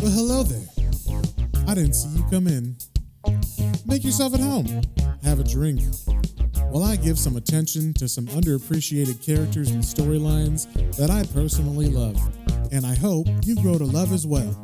Well, hello there. I didn't see you come in. Make yourself at home. Have a drink. While I give some attention to some underappreciated characters and storylines that I personally love. And I hope you grow to love as well.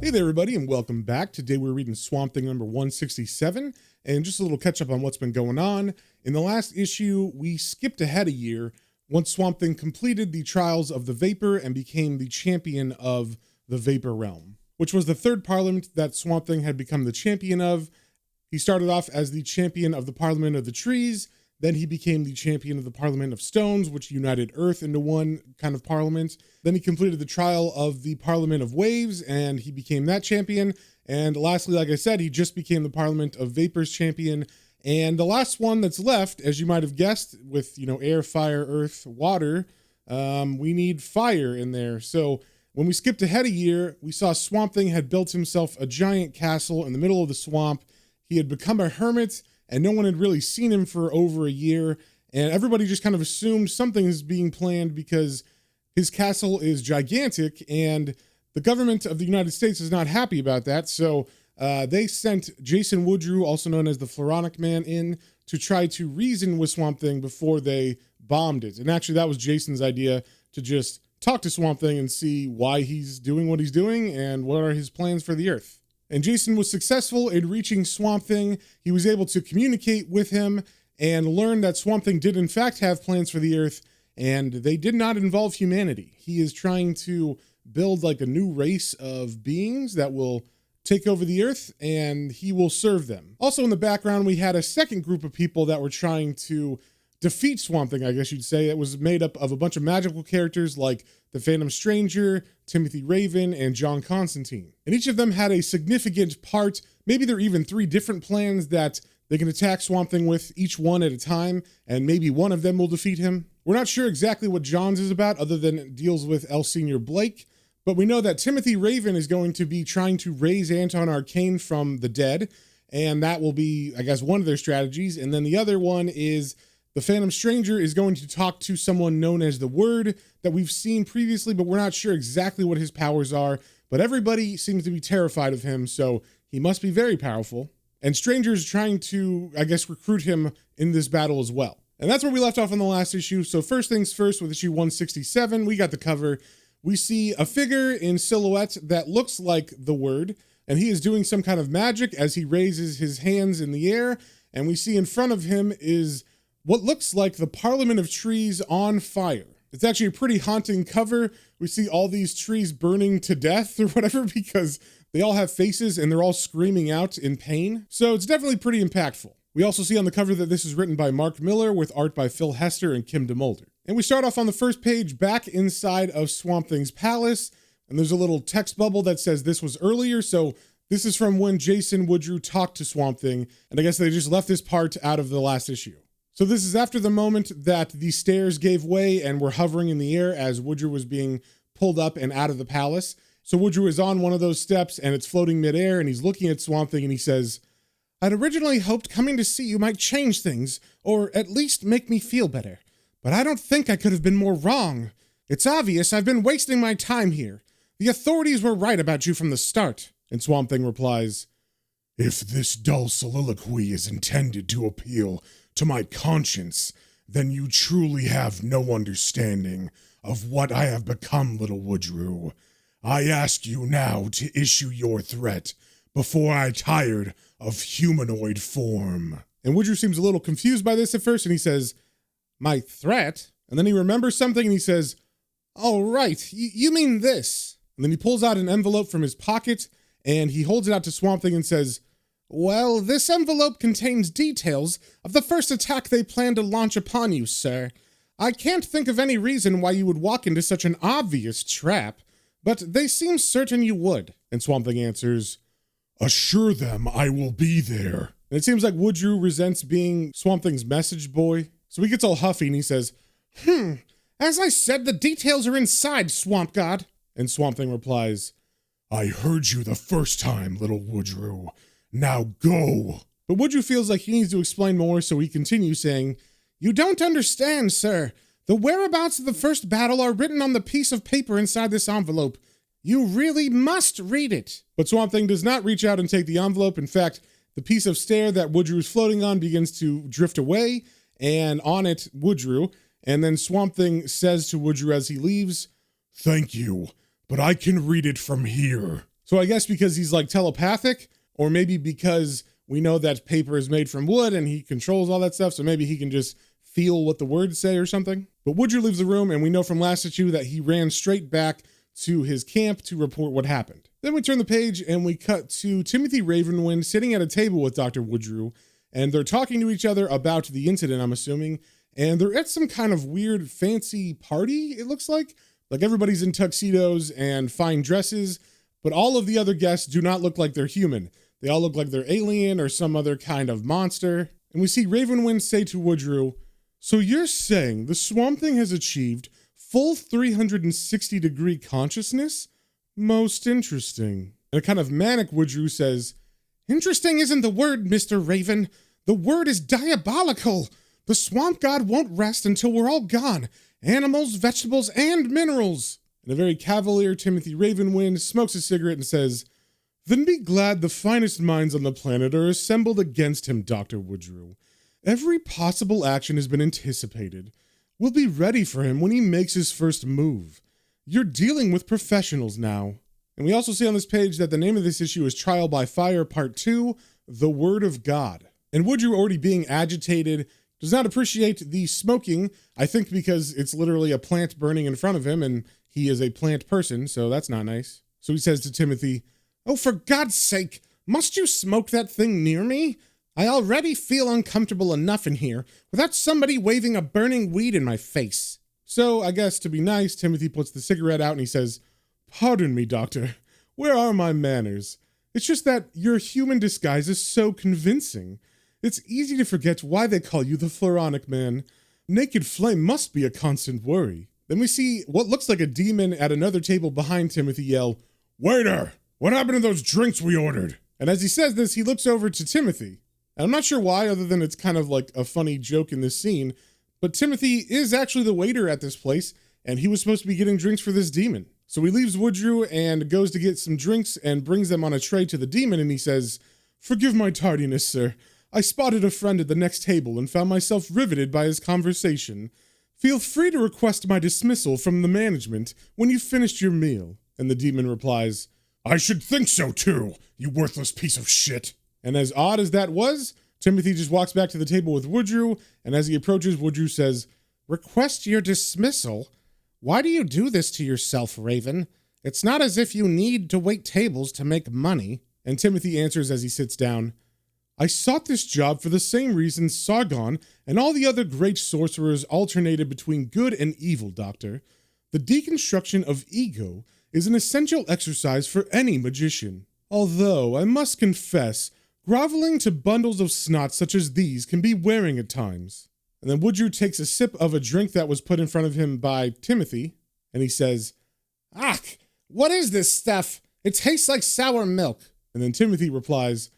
Hey there, everybody, and welcome back. Today we're reading Swamp Thing number 167, and just a little catch up on what's been going on. In the last issue, we skipped ahead a year once Swamp Thing completed the trials of the Vapor and became the champion of the Vapor Realm, which was the third parliament that Swamp Thing had become the champion of. He started off as the champion of the Parliament of the Trees, then he became the champion of the Parliament of Stones, which united Earth into one kind of parliament. Then he completed the trial of the Parliament of Waves, and he became that champion. And lastly, like I said, he just became the Parliament of Vapors champion. And the last one that's left, as you might have guessed, with, air, fire, earth, water, we need fire in there. So when we skipped ahead a year, we saw Swamp Thing had built himself a giant castle in the middle of the swamp. He had become a hermit, and no one had really seen him for over a year, and everybody just kind of assumed something is being planned because his castle is gigantic, and the government of the United States is not happy about that, so they sent Jason Woodrue, also known as the Floronic Man, in to try to reason with Swamp Thing before they bombed it. And actually, that was Jason's idea, to just talk to Swamp Thing and see why he's doing what he's doing and what are his plans for the Earth. And Jason was successful in reaching Swamp Thing. He was able to communicate with him and learn that Swamp Thing did in fact have plans for the Earth, and they did not involve humanity. He is trying to build like a new race of beings that will take over the Earth, and he will serve them. Also in the background, we had a second group of people that were trying to defeat Swamp Thing, I guess you'd say. It was made up of a bunch of magical characters like the Phantom Stranger, Timothy Raven, and John Constantine. And each of them had a significant part. Maybe there are even 3 different plans that they can attack Swamp Thing with, each one at a time, and maybe one of them will defeat him. We're not sure exactly what John's is about, other than it deals with El Senior Blake, but we know that Timothy Raven is going to be trying to raise Anton Arcane from the dead, and that will be, I guess, one of their strategies. And then the other one is the Phantom Stranger is going to talk to someone known as the Word that we've seen previously, but we're not sure exactly what his powers are. But everybody seems to be terrified of him, so he must be very powerful. And Stranger's trying to, I guess, recruit him in this battle as well. And that's where we left off on the last issue. So first things first, with issue 167, we got the cover. We see a figure in silhouette that looks like the Word, and he is doing some kind of magic as he raises his hands in the air. And we see in front of him is what looks like the Parliament of Trees on fire. It's actually a pretty haunting cover. We see all these trees burning to death or whatever because they all have faces and they're all screaming out in pain. So it's definitely pretty impactful. We also see on the cover that this is written by Mark Miller with art by Phil Hester and Kim DeMolder. And we start off on the first page back inside of Swamp Thing's palace. And there's a little text bubble that says this was earlier. So this is from when Jason Woodrue talked to Swamp Thing. And I guess they just left this part out of the last issue. So this is after the moment that the stairs gave way and were hovering in the air as Woodrue was being pulled up and out of the palace. So Woodrue is on one of those steps and it's floating midair, and he's looking at Swamp Thing and he says, "I'd originally hoped coming to see you might change things, or at least make me feel better. But I don't think I could have been more wrong. It's obvious I've been wasting my time here. The authorities were right about you from the start." And Swamp Thing replies, "If this dull soliloquy is intended to appeal to my conscience, then you truly have no understanding of what I have become, little Woodrue. I ask you now to issue your threat before I tired of humanoid form." And Woodrue seems a little confused by this at first, and he says, "My threat?" And then he remembers something and he says, "Oh, right, you mean this." And then he pulls out an envelope from his pocket and he holds it out to Swamp Thing and says, "Well, this envelope contains details of the first attack they plan to launch upon you, sir. I can't think of any reason why you would walk into such an obvious trap, but they seem certain you would." And Swamp Thing answers, "Assure them I will be there." And it seems like Woodrue resents being Swamp Thing's message boy. So he gets all huffy and he says, "As I said, the details are inside, Swamp God." And Swamp Thing replies, "I heard you the first time, little Woodrue. Now go." But Woodrue feels like he needs to explain more, so he continues saying, "You don't understand, sir. The whereabouts of the first battle are written on the piece of paper inside this envelope. You really must read it. But Swamp Thing does not reach out and take the envelope. In fact, the piece of stair that Woodrue is floating on begins to drift away, and on it, Woodrue. And then Swamp Thing says to Woodrue as he leaves, "Thank you, but I can read it from here." So I guess because he's like telepathic, or maybe because we know that paper is made from wood and he controls all that stuff, so maybe he can just feel what the words say or something. But Woodrue leaves the room, and we know from last issue that he ran straight back to his camp to report what happened. Then we turn the page and we cut to Timothy Ravenwind sitting at a table with Dr. Woodrue, and they're talking to each other about the incident, I'm assuming, and they're at some kind of weird fancy party, it looks like. Like everybody's in tuxedos and fine dresses, but all of the other guests do not look like they're human. They all look like they're alien or some other kind of monster. And we see Ravenwind say to Woodrue, "So you're saying the Swamp Thing has achieved full 360-degree consciousness? Most interesting." And a kind of manic Woodrue says, "Interesting isn't the word, Mr. Raven. The word is diabolical. The swamp god won't rest until we're all gone. Animals, vegetables, and minerals." And a very cavalier Timothy Ravenwind smokes a cigarette and says, "Then be glad the finest minds on the planet are assembled against him, Dr. Woodrue. Every possible action has been anticipated. We'll be ready for him when he makes his first move. You're dealing with professionals now." And we also see on this page that the name of this issue is Trial by Fire Part 2, The Word of God. And Woodrue, already being agitated, does not appreciate the smoking, I think because it's literally a plant burning in front of him, and he is a plant person, so that's not nice. So he says to Timothy, "Oh, for God's sake, must you smoke that thing near me? I already feel uncomfortable enough in here without somebody waving a burning weed in my face." So I guess to be nice, Timothy puts the cigarette out and he says, "Pardon me, Doctor. Where are my manners? It's just that your human disguise is so convincing. It's easy to forget why they call you the Pharaonic Man. Naked flame must be a constant worry." Then we see what looks like a demon at another table behind Timothy yell, "Waiter, what happened to those drinks we ordered?" And as he says this, he looks over to Timothy. And I'm not sure why, other than it's kind of like a funny joke in this scene, but Timothy is actually the waiter at this place, and he was supposed to be getting drinks for this demon. So he leaves Woodrue and goes to get some drinks and brings them on a tray to the demon, and he says, "Forgive my tardiness, sir. I spotted a friend at the next table and found myself riveted by his conversation. Feel free to request my dismissal from the management when you've finished your meal." And the demon replies, "I should think so too, you worthless piece of shit." And as odd as that was, Timothy just walks back to the table with Woodrue, and as he approaches, Woodrue says, "Request your dismissal? Why do you do this to yourself, Raven? It's not as if you need to wait tables to make money." And Timothy answers as he sits down, "I sought this job for the same reason Sargon and all the other great sorcerers alternated between good and evil, Doctor. The deconstruction of ego is an essential exercise for any magician. Although, I must confess, groveling to bundles of snot such as these can be wearing at times." And then Woodrue takes a sip of a drink that was put in front of him by Timothy, and he says, "Ach, what is this stuff? It tastes like sour milk." And then Timothy replies,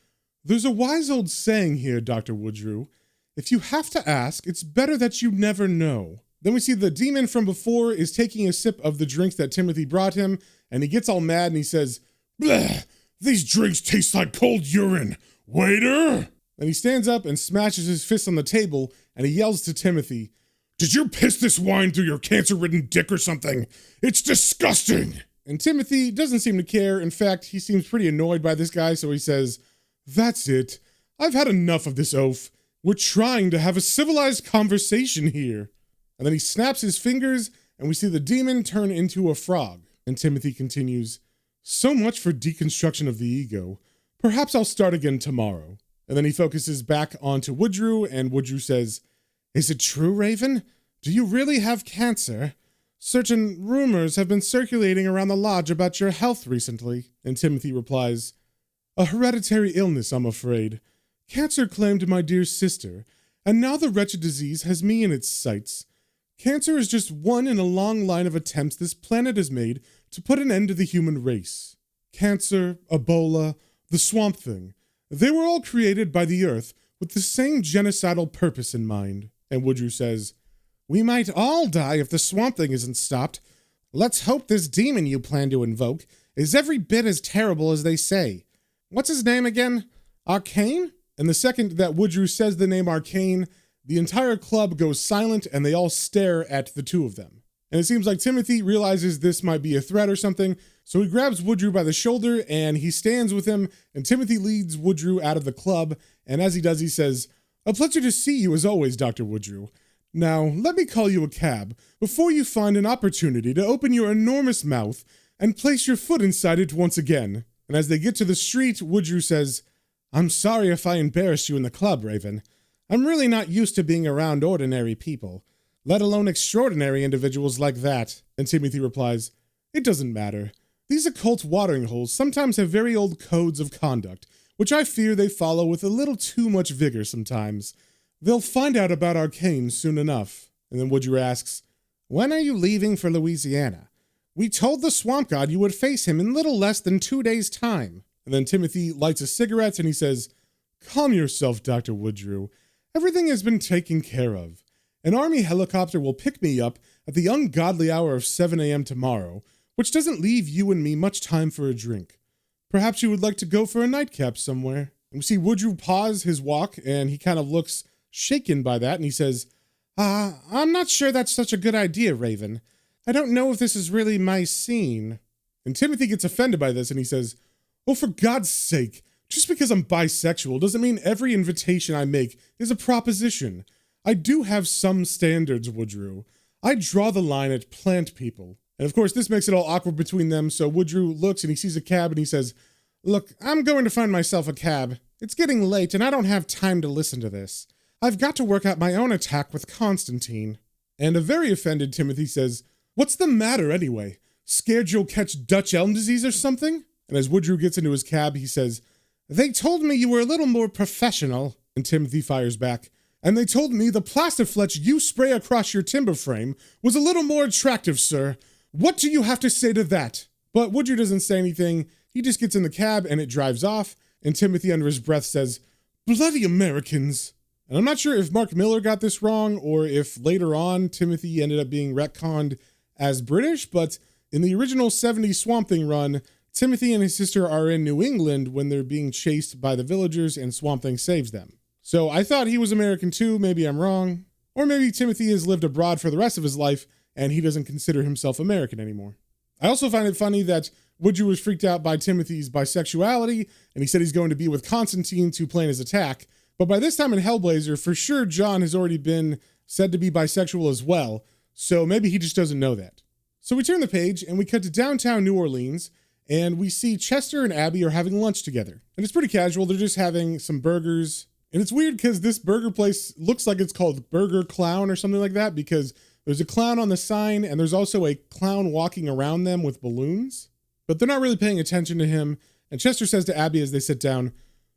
"There's a wise old saying here, Dr. Woodrue. If you have to ask, it's better that you never know." Then we see the demon from before is taking a sip of the drinks that Timothy brought him, and he gets all mad and he says, "Bleh, these drinks taste like cold urine. Waiter!" And he stands up and smashes his fist on the table, and he yells to Timothy, "Did you piss this wine through your cancer-ridden dick or something? It's disgusting!" And Timothy doesn't seem to care. In fact, he seems pretty annoyed by this guy, so he says, "That's it. I've had enough of this oaf. We're trying to have a civilized conversation here." And then he snaps his fingers, and we see the demon turn into a frog. And Timothy continues, "So much for deconstruction of the ego. Perhaps I'll start again tomorrow." And then he focuses back onto Woodrue, and Woodrue says, "Is it true, Raven? Do you really have cancer? Certain rumors have been circulating around the lodge about your health recently." And Timothy replies, "A hereditary illness, I'm afraid. Cancer claimed my dear sister, and now the wretched disease has me in its sights. Cancer is just one in a long line of attempts this planet has made to put an end to the human race. Cancer, Ebola, the Swamp Thing, they were all created by the Earth with the same genocidal purpose in mind." And Woodrue says, "We might all die if the Swamp Thing isn't stopped. Let's hope this demon you plan to invoke is every bit as terrible as they say. What's his name again? Arcane? And the second that Woodrue says the name Arcane, the entire club goes silent and they all stare at the two of them. And it seems like Timothy realizes this might be a threat or something, so he grabs Woodrue by the shoulder and he stands with him, and Timothy leads Woodrue out of the club, and as he does, he says, "A pleasure to see you as always, Dr. Woodrue. Now, let me call you a cab before you find an opportunity to open your enormous mouth and place your foot inside it once again." And as they get to the street, Woodrue says, "I'm sorry if I embarrassed you in the club, Raven. I'm really not used to being around ordinary people, let alone extraordinary individuals like that." And Timothy replies, "It doesn't matter. These occult watering holes sometimes have very old codes of conduct, which I fear they follow with a little too much vigor sometimes. They'll find out about Arcane soon enough." And then Woodrue asks, "When are you leaving for Louisiana? We told the swamp god you would face him in little less than 2 days' time." And then Timothy lights a cigarette and he says, "Calm yourself, Dr. Woodrue. Everything has been taken care of. An army helicopter will pick me up at the ungodly hour of 7 a.m. tomorrow, which doesn't leave you and me much time for a drink. Perhaps you would like to go for a nightcap somewhere." And we see Woodrue pause his walk, and he kind of looks shaken by that, and he says, I'm not sure that's such a good idea, Raven. I don't know if this is really my scene." And Timothy gets offended by this, and he says, "Oh, for God's sake, just because I'm bisexual doesn't mean every invitation I make is a proposition. I do have some standards, Woodrue. I draw the line at plant people." And of course, this makes it all awkward between them, so Woodrue looks and he sees a cab and he says, "Look, I'm going to find myself a cab. It's getting late and I don't have time to listen to this. I've got to work out my own attack with Constantine." And a very offended Timothy says, "What's the matter anyway? Scared you'll catch Dutch elm disease or something?" And as Woodrue gets into his cab, he says, "They told me you were a little more professional." And Timothy fires back, "And they told me the plastifletch you spray across your timber frame was a little more attractive, sir. What do you have to say to that?" But Woodrue doesn't say anything. He just gets in the cab and it drives off. And Timothy under his breath says, "Bloody Americans." And I'm not sure if Mark Miller got this wrong or if later on Timothy ended up being retconned as British, but in the original 70s Swamp Thing run, Timothy and his sister are in New England when they're being chased by the villagers and Swamp Thing saves them. So I thought he was American too, maybe I'm wrong. Or maybe Timothy has lived abroad for the rest of his life and he doesn't consider himself American anymore. I also find it funny that Woodrue was freaked out by Timothy's bisexuality, and he said he's going to be with Constantine to plan his attack. But by this time in Hellblazer, for sure John has already been said to be bisexual as well, so maybe he just doesn't know that. So we turn the page, and we cut to downtown New Orleans, and we see Chester and Abby are having lunch together. And it's pretty casual, they're just having some burgers. And it's weird because this burger place looks like it's called Burger Clown or something like that, because there's a clown on the sign, and there's also a clown walking around them with balloons. But they're not really paying attention to him, and Chester says to Abby as they sit down,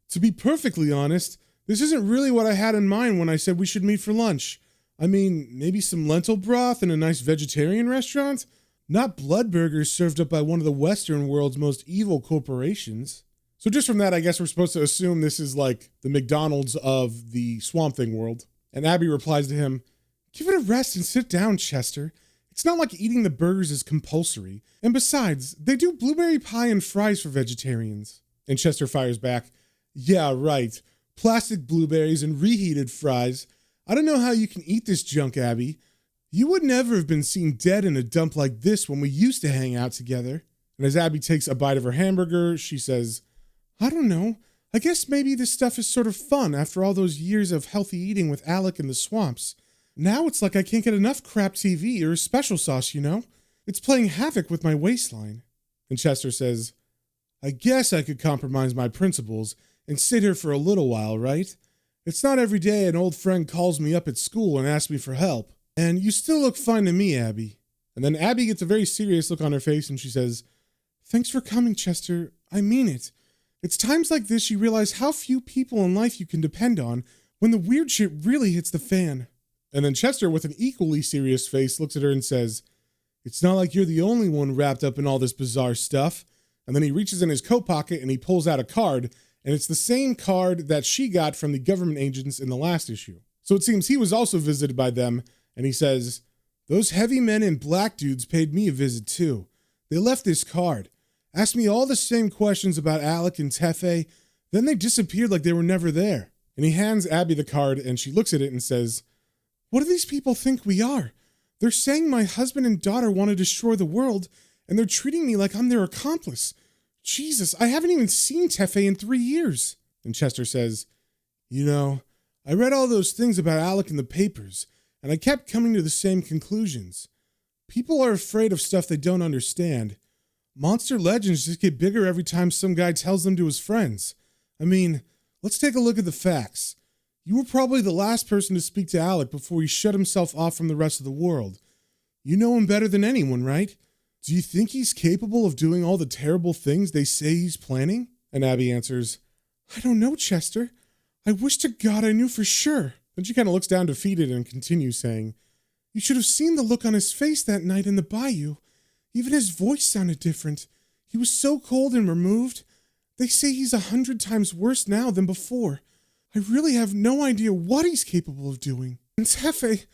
"To be perfectly honest, this isn't really what I had in mind when I said we should meet for lunch. I mean, maybe some lentil broth in a nice vegetarian restaurant? Not blood burgers served up by one of the Western world's most evil corporations." So just from that, I guess we're supposed to assume this is like the McDonald's of the Swamp Thing world. And Abby replies to him, "Give it a rest and sit down, Chester. It's not like eating the burgers is compulsory. And besides, they do blueberry pie and fries for vegetarians." And Chester fires back, "Yeah, right. Plastic blueberries and reheated fries. I don't know how you can eat this junk, Abby. You would never have been seen dead in a dump like this when we used to hang out together." And as Abby takes a bite of her hamburger, she says, "I don't know. I guess maybe this stuff is sort of fun after all those years of healthy eating with Alec in the swamps. Now it's like I can't get enough crap TV or special sauce, you know? It's playing havoc with my waistline." And Chester says, "I guess I could compromise my principles and sit here for a little while, right? It's not every day an old friend calls me up at school and asks me for help. And you still look fine to me, Abby." And then Abby gets a very serious look on her face and she says, "Thanks for coming, Chester. I mean it. It's times like this you realize how few people in life you can depend on when the weird shit really hits the fan." And then Chester, with an equally serious face, looks at her and says, "It's not like you're the only one wrapped up in all this bizarre stuff." And then he reaches in his coat pocket and he pulls out a card, and it's the same card that she got from the government agents in the last issue. So it seems he was also visited by them, and he says, Those heavy men and black dudes paid me a visit too. They left this card, asked me all the same questions about Alec and Tefe, then they disappeared like they were never there. And he hands Abby the card and she looks at it and says, "What do these people think we are? They're saying my husband and daughter want to destroy the world, and they're treating me like I'm their accomplice. Jesus, I haven't even seen Tefe in 3 years." And Chester says, "You know, I read all those things about Alec in the papers, and I kept coming to the same conclusions. People are afraid of stuff they don't understand. Monster legends just get bigger every time some guy tells them to his friends. I mean, let's take a look at the facts. You were probably the last person to speak to Alec before he shut himself off from the rest of the world. You know him better than anyone, right? Do you think he's capable of doing all the terrible things they say he's planning?" And Abby answers, "I don't know, Chester. I wish to God I knew for sure." Then she kind of looks down defeated and continues saying, "You should have seen the look on his face that night in the bayou. Even his voice sounded different. He was so cold and removed. They say he's 100 times worse now than before. I really have no idea what he's capable of doing. And Tefe,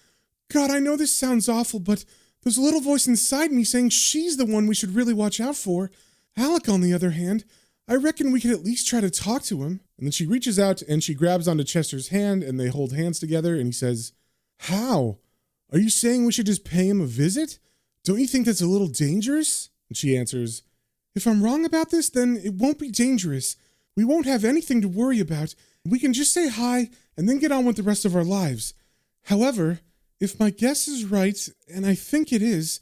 God, I know this sounds awful, but there's a little voice inside me saying she's the one we should really watch out for. Alec, on the other hand, I reckon we could at least try to talk to him." And then she reaches out and she grabs onto Chester's hand and they hold hands together and he says, "How? Are you saying we should just pay him a visit? Don't you think that's a little dangerous?" And she answers, "If I'm wrong about this, then it won't be dangerous. We won't have anything to worry about. We can just say hi and then get on with the rest of our lives. However, if my guess is right, and I think it is,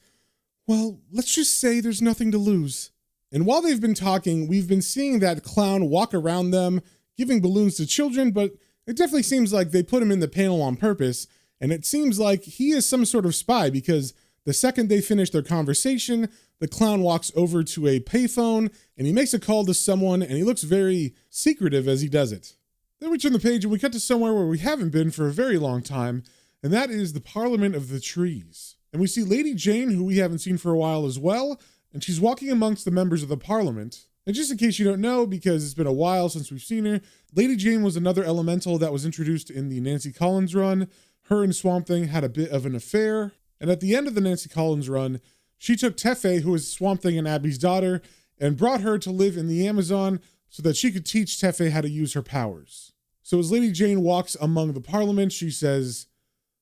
well, let's just say there's nothing to lose." And while they've been talking, we've been seeing that clown walk around them, giving balloons to children, but it definitely seems like they put him in the panel on purpose, and it seems like he is some sort of spy because the second they finish their conversation, the clown walks over to a payphone, and he makes a call to someone, and he looks very secretive as he does it. Then we turn the page and we cut to somewhere where we haven't been for a very long time, and that is the Parliament of the Trees. And we see Lady Jane, who we haven't seen for a while as well, and she's walking amongst the members of the Parliament. And just in case you don't know, because it's been a while since we've seen her, Lady Jane was another elemental that was introduced in the Nancy Collins run. Her and Swamp Thing had a bit of an affair, and at the end of the Nancy Collins run, she took Tefe, who is Swamp Thing and Abby's daughter, and brought her to live in the Amazon so that she could teach Tefe how to use her powers. So as Lady Jane walks among the Parliament, she says,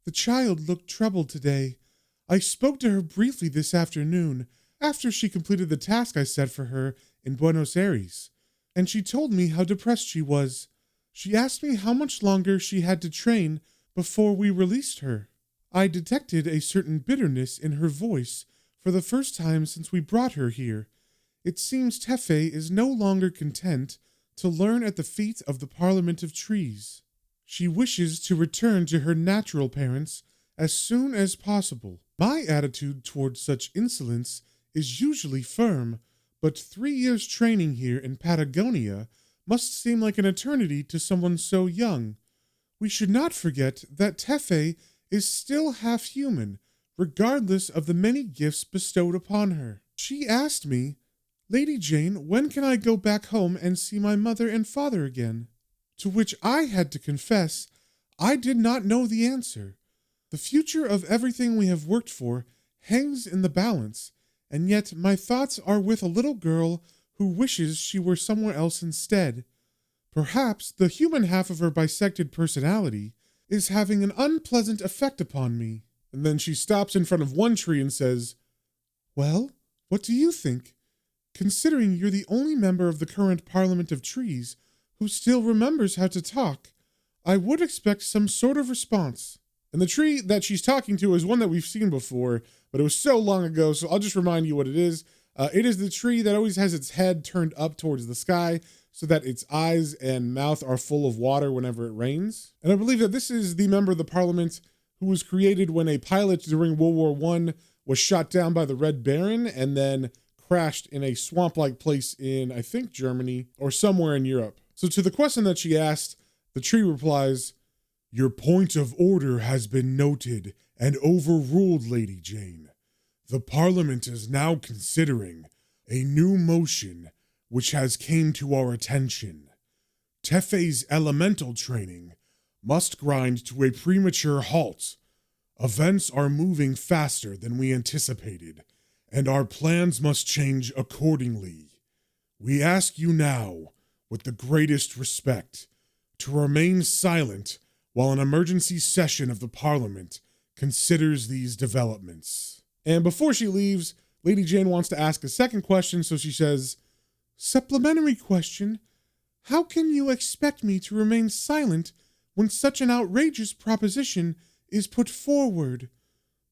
"The child looked troubled today. I spoke to her briefly this afternoon, after she completed the task I set for her in Buenos Aires, and she told me how depressed she was. She asked me how much longer she had to train before we released her. I detected a certain bitterness in her voice for the first time since we brought her here. It seems Tefe is no longer content to learn at the feet of the Parliament of Trees. She wishes to return to her natural parents as soon as possible. My attitude towards such insolence is usually firm, but 3 years training here in Patagonia must seem like an eternity to someone so young. We should not forget that Tefe is still half human, regardless of the many gifts bestowed upon her. She asked me, 'Lady Jane, when can I go back home and see my mother and father again?' To which I had to confess I did not know the answer. The future of everything we have worked for hangs in the balance, and yet my thoughts are with a little girl who wishes she were somewhere else instead. Perhaps the human half of her bisected personality is having an unpleasant effect upon me." And then she stops in front of one tree and says, "Well, what do you think? Considering you're the only member of the current Parliament of Trees who still remembers how to talk, I would expect some sort of response." And the tree that she's talking to is one that we've seen before, but it was so long ago, so I'll just remind you what it is. It is the tree that always has its head turned up towards the sky so that its eyes and mouth are full of water whenever it rains. And I believe that this is the member of the Parliament who was created when a pilot during World War I was shot down by the Red Baron and then crashed in a swamp-like place in, I think, Germany or somewhere in Europe. So to the question that she asked, the tree replies, "Your point of order has been noted and overruled, Lady Jane. The Parliament is now considering a new motion which has came to our attention. Tefe's elemental training must grind to a premature halt. Events are moving faster than we anticipated, and our plans must change accordingly. We ask you now, with the greatest respect, to remain silent while an emergency session of the Parliament considers these developments. And before she leaves, Lady Jane wants to ask a second question, so she says, "Supplementary question. How can you expect me to remain silent when such an outrageous proposition is put forward?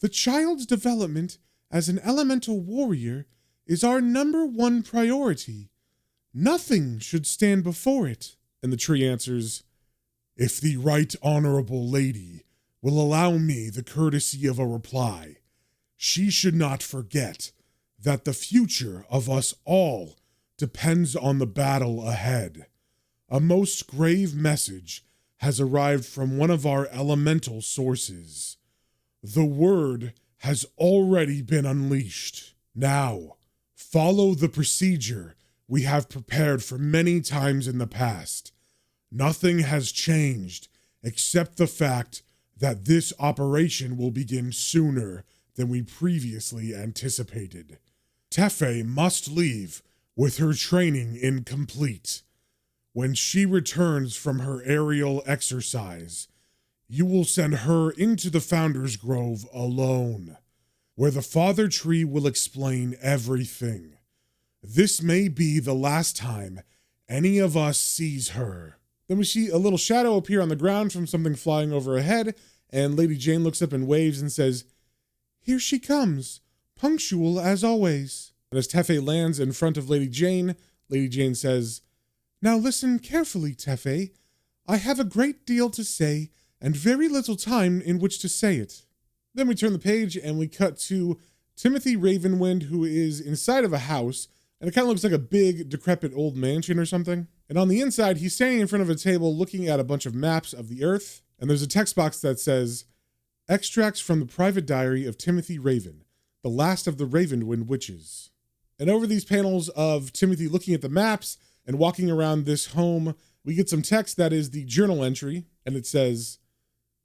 The child's development as an elemental warrior is our number one priority. Nothing should stand before it." And the tree answers, "If the right honorable lady will allow me the courtesy of a reply, she should not forget that the future of us all depends on the battle ahead. A most grave message has arrived from one of our elemental sources. The word has already been unleashed. Now, follow the procedure we have prepared for many times in the past. Nothing has changed except the fact that this operation will begin sooner than we previously anticipated. Tefe must leave with her training incomplete. When she returns from her aerial exercise, you will send her into the Founder's Grove alone, where the Father Tree will explain everything. This may be the last time any of us sees her." Then we see a little shadow appear on the ground from something flying overhead, and Lady Jane looks up and waves and says, "Here she comes, punctual as always." And as Tefe lands in front of Lady Jane says, "Now listen carefully, Tefe. I have a great deal to say and very little time in which to say it." Then we turn the page and we cut to Timothy Ravenwind, who is inside of a house, and it kind of looks like a big, decrepit old mansion or something. And on the inside, he's standing in front of a table looking at a bunch of maps of the Earth, and there's a text box that says, "Extracts from the private diary of Timothy Raven, the last of the Ravenwind witches." And over these panels of Timothy looking at the maps and walking around this home, we get some text that is the journal entry, and it says,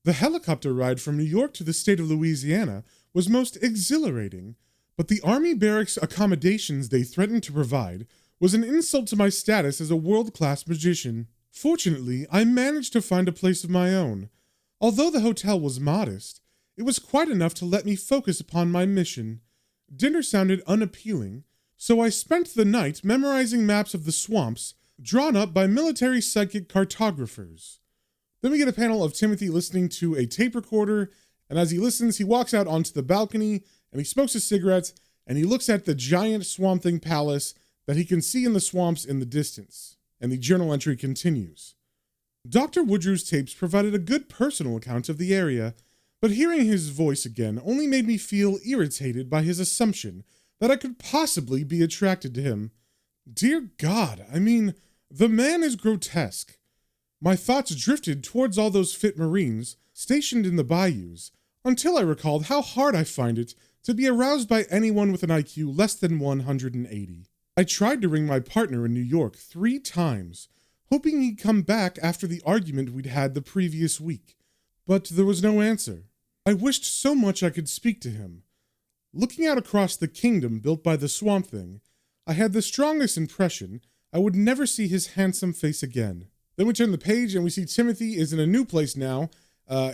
"The helicopter ride from New York to the state of Louisiana was most exhilarating, but the Army barracks accommodations they threatened to provide was an insult to my status as a world-class magician. Fortunately, I managed to find a place of my own. Although the hotel was modest, it was quite enough to let me focus upon my mission. Dinner sounded unappealing, so I spent the night memorizing maps of the swamps drawn up by military psychic cartographers." Then we get a panel of Timothy listening to a tape recorder, and as he listens, he walks out onto the balcony, and he smokes a cigarette, and he looks at the giant Swamp Thing palace that he can see in the swamps in the distance. And the journal entry continues. "Dr. Woodrue's tapes provided a good personal account of the area, but hearing his voice again only made me feel irritated by his assumption that I could possibly be attracted to him. Dear God, I mean, the man is grotesque. My thoughts drifted towards all those fit Marines stationed in the bayous, until I recalled how hard I find it to be aroused by anyone with an IQ less than 180. I tried to ring my partner in New York 3 times, hoping he'd come back after the argument we'd had the previous week, but there was no answer. I wished so much I could speak to him. Looking out across the kingdom built by the Swamp Thing, I had the strongest impression I would never see his handsome face again." Then we turn the page and we see Timothy is in a new place now.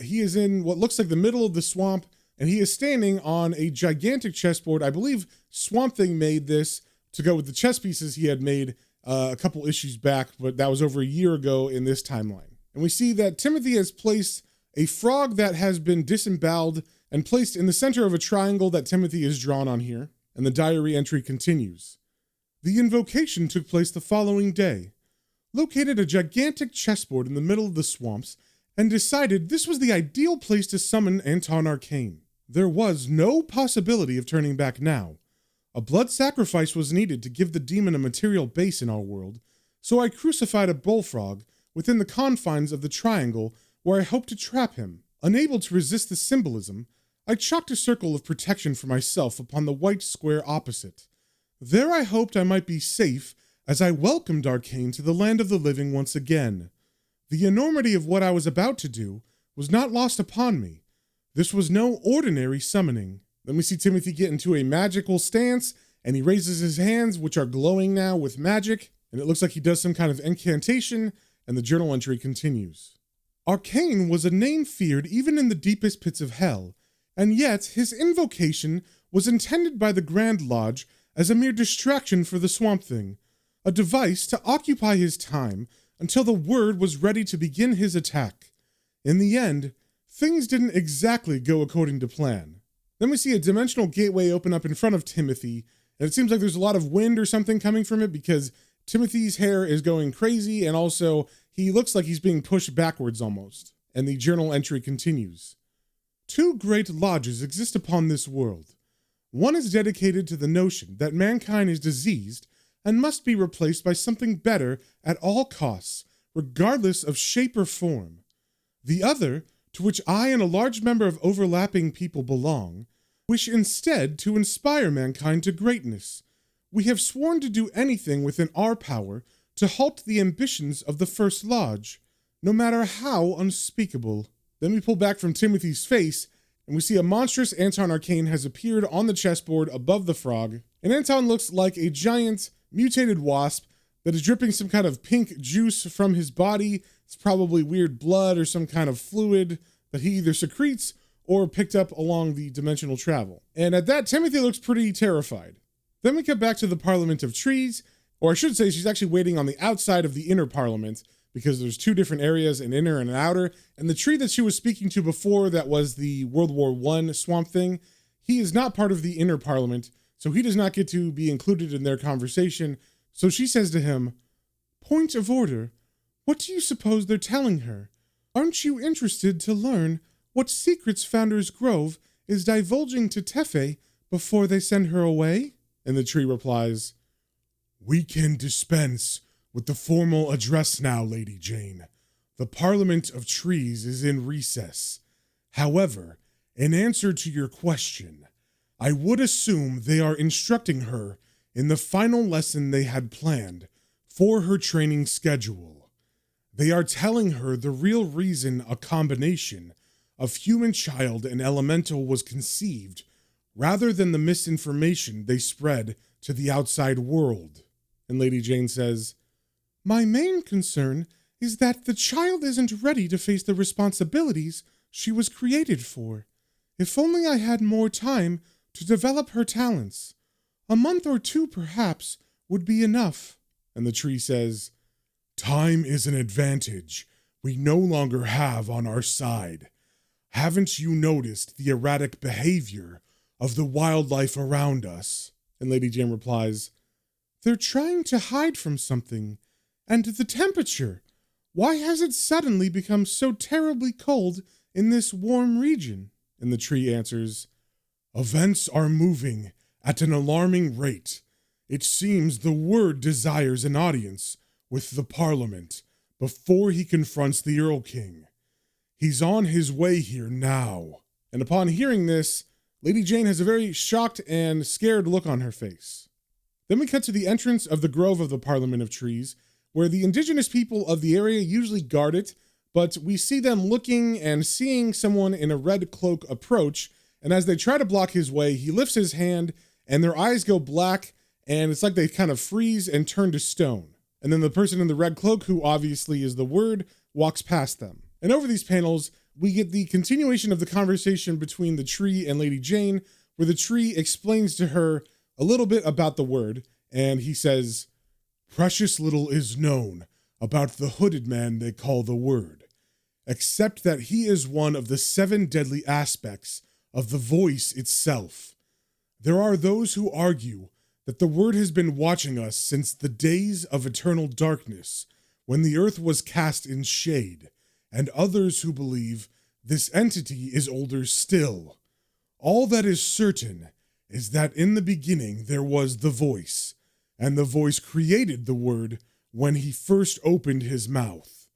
He is in what looks like the middle of the swamp, and he is standing on a gigantic chessboard. I believe Swamp Thing made this to go with the chess pieces he had made a couple issues back, but that was over a year ago in this timeline. And we see that Timothy has placed a frog that has been disemboweled and placed in the center of a triangle that Timothy has drawn on here. And the diary entry continues. "The invocation took place the following day. Located a gigantic chessboard in the middle of the swamps and decided this was the ideal place to summon Anton Arcane. There was no possibility of turning back now. A blood sacrifice was needed to give the demon a material base in our world, so I crucified a bullfrog within the confines of the triangle where I hoped to trap him. Unable to resist the symbolism, I chalked a circle of protection for myself upon the white square opposite. There I hoped I might be safe as I welcomed Arcane to the land of the living once again. The enormity of what I was about to do was not lost upon me. This was no ordinary summoning. Then we see Timothy get into a magical stance, and he raises his hands, which are glowing now with magic, and it looks like he does some kind of incantation, and the journal entry continues. Arcane was a name feared even in the deepest pits of hell, and yet his invocation was intended by the Grand Lodge as a mere distraction for the Swamp Thing, a device to occupy his time until the word was ready to begin his attack. In the end, things didn't exactly go according to plan. Then we see a dimensional gateway open up in front of Timothy, and it seems like there's a lot of wind or something coming from it because Timothy's hair is going crazy, and also he looks like he's being pushed backwards almost. And the journal entry continues. 2 great lodges exist upon this world. One is dedicated to the notion that mankind is diseased and must be replaced by something better at all costs, regardless of shape or form. The other, to which I and a large number of overlapping people belong, wish instead to inspire mankind to greatness. We have sworn to do anything within our power to halt the ambitions of the First Lodge, no matter how unspeakable. Then we pull back from Timothy's face, and we see a monstrous Anton Arcane has appeared on the chessboard above the frog, and Anton looks like a giant mutated wasp that is dripping some kind of pink juice from his body. It's probably weird blood or some kind of fluid that he either secretes or picked up along the dimensional travel. And at that, Timothy looks pretty terrified. Then we cut back to the Parliament of Trees, or I should say she's actually waiting on the outside of the inner parliament because there's 2 different areas, an inner and an outer. And the tree that she was speaking to before that was the World War I Swamp Thing, he is not part of the inner parliament, so he does not get to be included in their conversation. So she says to him, "Point of order. What do you suppose they're telling her? Aren't you interested to learn what secrets Founders Grove is divulging to Tefe before they send her away?" And the tree replies, "We can dispense with the formal address now, Lady Jane. The Parliament of Trees is in recess. However, in answer to your question, I would assume they are instructing her in the final lesson they had planned for her training schedule. They are telling her the real reason a combination of human child and elemental was conceived, rather than the misinformation they spread to the outside world." And Lady Jane says, "My main concern is that the child isn't ready to face the responsibilities she was created for. If only I had more time to develop her talents. A month or 2, perhaps, would be enough." And the tree says, "Time is an advantage we no longer have on our side. Haven't you noticed the erratic behavior of the wildlife around us?" And Lady Jane replies, "They're trying to hide from something. And the temperature. Why has it suddenly become so terribly cold in this warm region?" And the tree answers, "Events are moving at an alarming rate. It seems the word desires an audience with the Parliament before he confronts the Earl King. He's on his way here now." And upon hearing this, Lady Jane has a very shocked and scared look on her face. Then we cut to the entrance of the grove of the Parliament of Trees, where the indigenous people of the area usually guard it, but we see them looking and seeing someone in a red cloak approach, and as they try to block his way, he lifts his hand, and their eyes go black, and it's like they kind of freeze and turn to stone. And then the person in the red cloak, who obviously is the word, walks past them. And over these panels, we get the continuation of the conversation between the tree and Lady Jane, where the tree explains to her a little bit about the word, and he says, "Precious little is known about the hooded man they call the Word, except that he is one of the 7 deadly aspects of the voice itself. There are those who argue that the Word has been watching us since the days of eternal darkness, when the earth was cast in shade, and others who believe this entity is older still. All that is certain is that in the beginning there was the voice, and the voice created the Word when he first opened his mouth.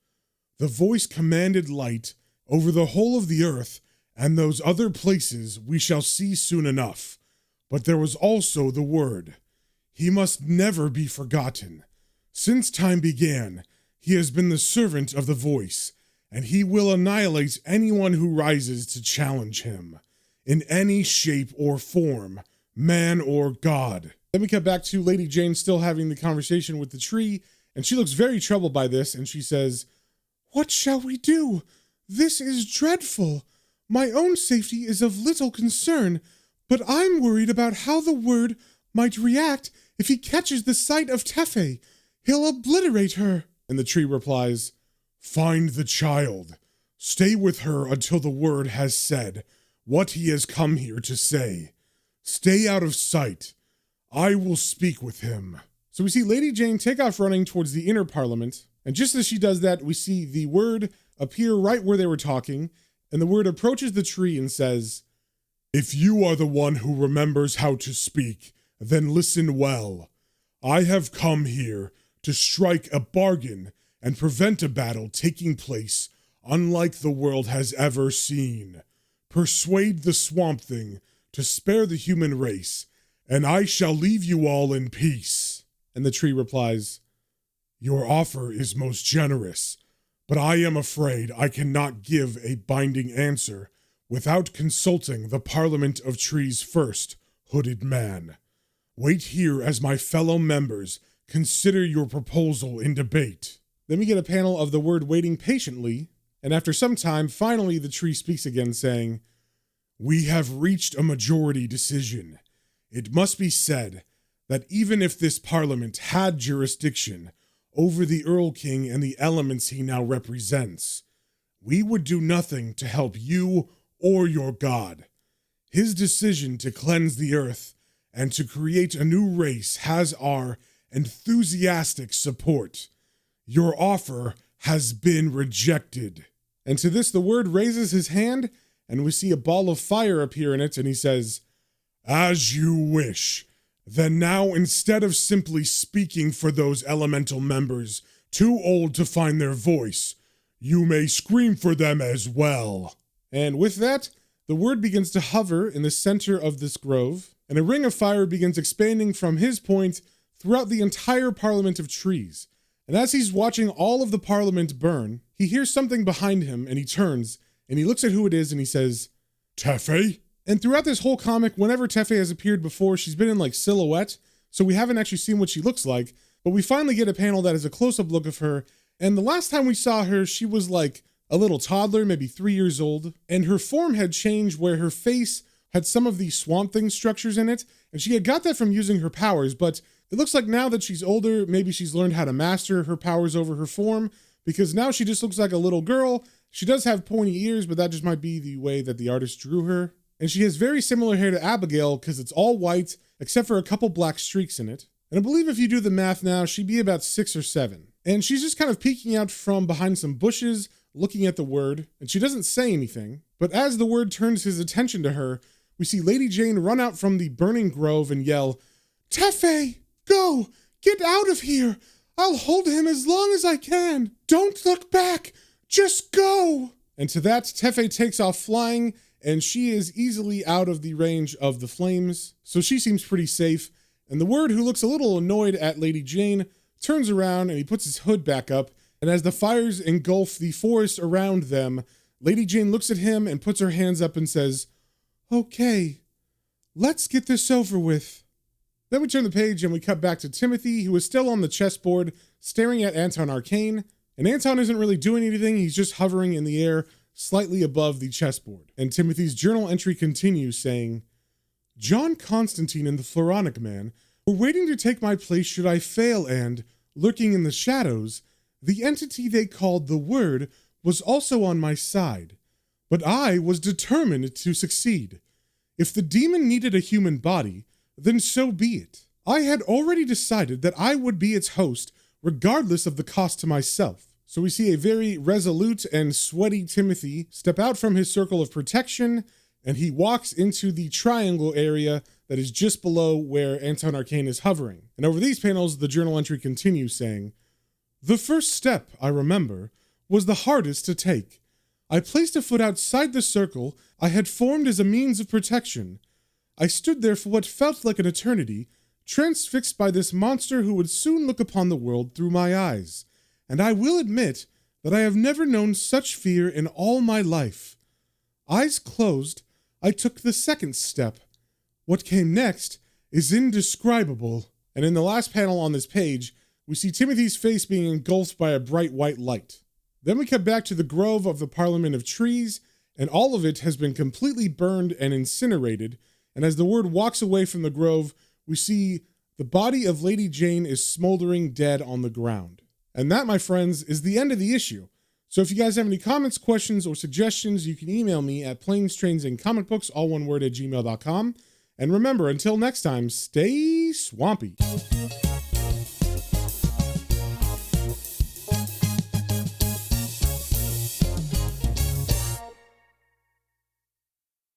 The voice commanded light over the whole of the earth, and those other places we shall see soon enough. But there was also the Word. He must never be forgotten. Since time began, he has been the servant of the voice, and he will annihilate anyone who rises to challenge him, in any shape or form, man or god. Then we cut back to Lady Jane still having the conversation with the tree, and she looks very troubled by this, and she says, "What shall we do? This is dreadful. My own safety is of little concern, but I'm worried about how the word might react if he catches the sight of Tefe. He'll obliterate her." And the tree replies, "Find the child. Stay with her until the word has said what he has come here to say. Stay out of sight. I will speak with him." So we see Lady Jane take off running towards the inner parliament, and just as she does that, we see the word appear right where they were talking, and the word approaches the tree and says, "If you are the one who remembers how to speak, then listen well. I have come here to strike a bargain and prevent a battle taking place unlike the world has ever seen. Persuade the Swamp Thing to spare the human race, and I shall leave you all in peace." And the tree replies, "Your offer is most generous, but I am afraid I cannot give a binding answer without consulting the Parliament of Trees first, hooded man. Wait here as my fellow members consider your proposal in debate." Then we get a panel of the word waiting patiently, and after some time, finally the tree speaks again, saying, "We have reached a majority decision. It must be said that even if this parliament had jurisdiction over the Earl King and the elements he now represents, we would do nothing to help you or your god. His decision to cleanse the earth and to create a new race has our enthusiastic support. Your offer has been rejected." And to this the word raises his hand, and we see a ball of fire appear in it, and he says, "As you wish. Then now, instead of simply speaking for those elemental members too old to find their voice, you may scream for them as well." And with that, the word begins to hover in the center of this grove, and a ring of fire begins expanding from his point throughout the entire Parliament of Trees. And as he's watching all of the Parliament burn, he hears something behind him, and he turns, and he looks at who it is, and he says, "Tefe?" And throughout this whole comic, whenever Tefe has appeared before, she's been in like silhouette, so we haven't actually seen what she looks like, but we finally get a panel that is a close-up look of her, and the last time we saw her, she was like a little toddler, maybe 3 years old, and her form had changed where her face had some of the Swamp Thing structures in it, and she had got that from using her powers, but it looks like now that she's older, maybe she's learned how to master her powers over her form, because now she just looks like a little girl. She does have pointy ears, but that just might be the way that the artist drew her. And she has very similar hair to Abigail because it's all white, except for a couple black streaks in it. And I believe if you do the math now, she'd be about 6 or 7. And she's just kind of peeking out from behind some bushes, looking at the word, and she doesn't say anything. But as the word turns his attention to her, we see Lady Jane run out from the burning grove and yell, "Tefe, go! Get out of here! I'll hold him as long as I can! Don't look back! Just go!" And to that, Tefe takes off flying, and she is easily out of the range of the flames, so she seems pretty safe. And the word, who looks a little annoyed at Lady Jane, turns around and he puts his hood back up, and as the fires engulf the forest around them, Lady Jane looks at him and puts her hands up and says, "Okay, let's get this over with." Then we turn the page and we cut back to Timothy, who is still on the chessboard, staring at Anton Arcane, and Anton isn't really doing anything, he's just hovering in the air, slightly above the chessboard. And Timothy's journal entry continues, saying, "John Constantine and the Floronic Man were waiting to take my place should I fail, and, lurking in the shadows, the entity they called the Word was also on my side. But I was determined to succeed. If the demon needed a human body, then so be it. I had already decided that I would be its host, regardless of the cost to myself." So we see a very resolute and sweaty Timothy step out from his circle of protection, and he walks into the triangle area that is just below where Anton Arcane is hovering. And over these panels, the journal entry continues, saying, "The first step, I remember, was the hardest to take. I placed a foot outside the circle I had formed as a means of protection. I stood there for what felt like an eternity, transfixed by this monster who would soon look upon the world through my eyes. And I will admit that I have never known such fear in all my life. Eyes closed, I took the second step. What came next is indescribable. And in the last panel on this page, we see Timothy's face being engulfed by a bright white light. Then we cut back to the grove of the Parliament of Trees, and all of it has been completely burned and incinerated. And as the word walks away from the grove, we see the body of Lady Jane is smoldering dead on the ground. And that, my friends, is the end of the issue. So if you guys have any comments, questions, or suggestions, you can email me at planestrains.and-comicbooks, all one word, @gmail.com. And remember, until next time, stay swampy.